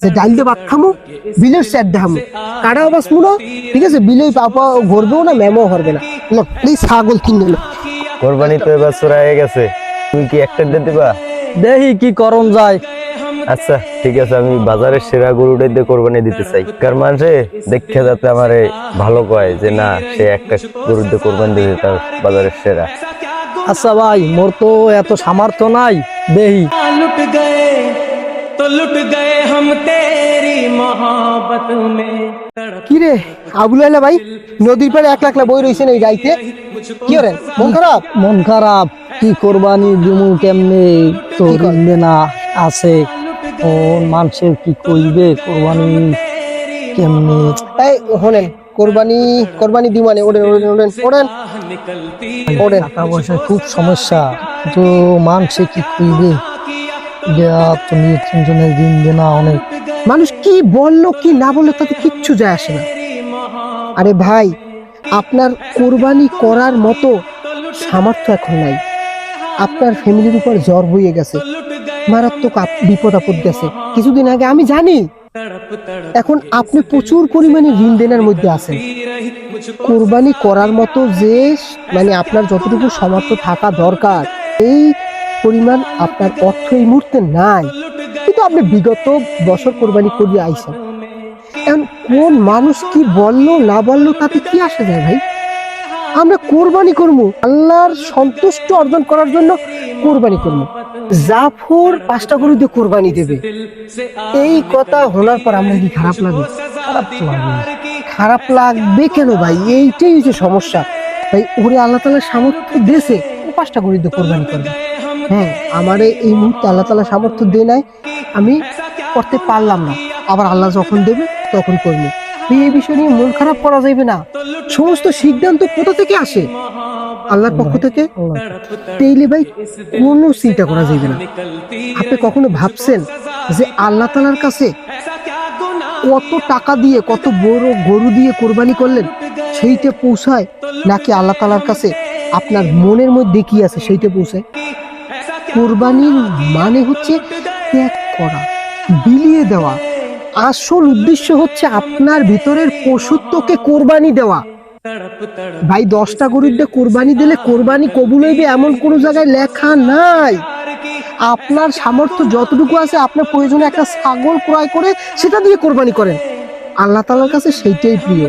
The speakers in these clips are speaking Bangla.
যে ডাইল দিয়ে ভাত খামো, বিলের স্যার দেখামো, কাটাও বাঁচবো না, ঠিক আছে, বিলেই পাপা ঘরবেও না, ম্যামও হরবে না। প্লিজ ছাগল কিনে লো। কোরবানি তো এবার চোরা হয়ে গেছে, তুমি কি একটা দিয়ে দিবা? দেখি কি করণ যায়। আচ্ছা ঠিক আছে, আমি বাজারের সেরা গরুটাই দিয়ে কোরবানি দিতে চাই, কার মানুষে দেখে যাতে আমারে ভালো কয় যে না, সে একটা গরু দিয়ে কোরবানি দিতে তার বাজারের সেরা। আচ্ছা ভাই, মোর তো এত সামর্থ্য নাই, দেখি। लुट गए तो लुट गए हम तेरी मोहब्बत में। কি রে আবুল আলা ভাই, নদীর পাড়ে এক লাখলা বই রয়েছেন এই গাইতে, কি করেন? মন খারাপ? মন খারাপ, কি কোরবানি দিমু কেমনে, তো কি কর? না আছে ও মানুষের কি কইবে, কোরবানি কেমনে। এই হলেন কোরবানি, কোরবানি দি মানে ওড়েন ওড়েন ওড়েন ওড়েন ওড়েন। টাকা পয়সার খুব সমস্যা, তো মানুষে কি কইবে, দেয়া তো নিয়ে তিনজনের দিন দেনা অনেক। মানুষ কি বললো কি না বললো তাতে কিচ্ছু যায় আসে না। আরে ভাই, আপনার কোরবানি করার মতো সামর্থ্য এখন নাই। আপনার ফ্যামিলির উপর জ্বর বইয়ে গেছে, মারাত্মক বিপদ আপদ গেছে কিছুদিন আগে, আমি জানি। এখন আপনি প্রচুর পরিমাণে ঋণ দেনার মধ্যে আছেন। কোরবানি করার মতো যে মানে আপনার যতটুকু সামর্থ্য থাকা দরকার, এই পরিমাণ আপনার অর্থ এই মুহূর্তে নাই, কিন্তু আপনি বিগত বছর কোরবানি করিয়ে আইছেন। এখন কোন মানুষ কি বললো না বললো তাতে কি আসে যায় ভাই? আমরা কোরবানি করবো আল্লাহর সন্তুষ্ট অর্জন করার জন্য, কোরবানি করবো। জাফর 5টা গরু দিয়ে কোরবানি দেবে, এই কথা শোনার পর আমরা কি খারাপ লাগে? খারাপ তো লাগে। খারাপ লাগবে কেন ভাই? এইটাই হচ্ছে সমস্যা ভাই। ওরে আল্লাহ তাআলা সামর্থ্য দিয়েছে, ও 5টা গরু দিয়ে কোরবানি করবে। হ্যাঁ, আমারে এই মুহূর্তে আল্লাহ তাআলা সামর্থ্য দেয় নাই, আমি করতে পারলাম না, আবার আল্লাহ যখন দেবে তখন করবো। এই বিষয় নিয়ে মন খারাপ করা যাবে না। সমস্ত সিদ্ধান্ত কোথা থেকে আসে? আল্লাহর পক্ষ থেকে। তেইলে ভাই কোনো চিন্তা করা যাবে না। আপনি কখনো ভাবছেন যে আল্লাহ তাআলার কাছে কত টাকা দিয়ে, কত বড় গরু দিয়ে কোরবানি করলেন সেইটা পৌঁছায়, নাকি আল্লাহ তাআলার কাছে আপনার মনের মধ্যে কি আছে সেইটা পৌঁছায়? কোরবানির মানে হচ্ছে ত্যাগ করা, বিলিয়ে দেওয়া। আসল উদ্দেশ্য হচ্ছে আপনার ভিতরের পশুত্বকে কোরবানি দেওয়া। ভাই 10টা গরুর দিয়ে কোরবানি দিলে কোরবানি কবুল হইবে এমন কোনো জায়গায় লেখা নাই। আপনার সামর্থ্য যতটুকু আছে, আপনার প্রয়োজনে একটা ছাগল ক্রয় করে সেটা দিয়ে কোরবানি করেন। আল্লাহ তাআলার কাছে সেইটাই প্রিয়।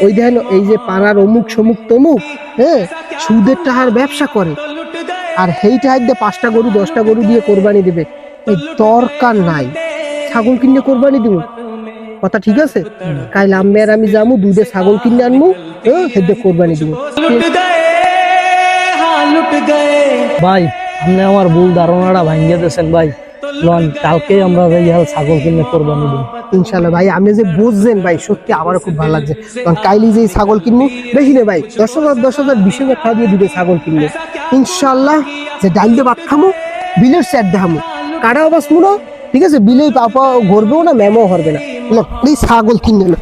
ওই দেখেন, এই যে পাড়ার অমুক সমুক তমুক, হ্যাঁ, সুদের টাকার ব্যবসা করে, আর সেই টাকা দিয়ে 5টা গরু 10টা গরু দিয়ে কোরবানি দেবে, এই দরকার নাই। ছাগল কিনে কোরবানি দিব, কথা ঠিক আছে? কাল আমি যাবো, দুধে ছাগল কিনে আনবো, হেদে কোরবানি দিব। लुट गए हाँ लुट गए। ভাই, আপনি আমার ভুল ধারণাটা ভাঙিয়ে দিয়েছেন ভাই। লন, কালকে আমরা যাই ছাগল কিনে কোরবানি দিই। ইনশাল্লাহ ভাই, আপনি যে বুঝছেন ভাই, সত্যি আমারও খুব ভালো লাগছে। কারণ কাইলি যে ছাগল কিনবো, বেশি নেই ভাই, 10,000 20,000 টাকা দিয়ে দুধে ছাগল কিনবো ইনশাল্লাহ। যে ডাইল দিয়ে ভাত খামো, বিলের স্যার দেখামো, কাটাও বাঁচবো না, ঠিক আছে, বিলেই পাপা ঘরবেও না, ম্যামও হরবে না। প্লিজ ছাগল কিনে না।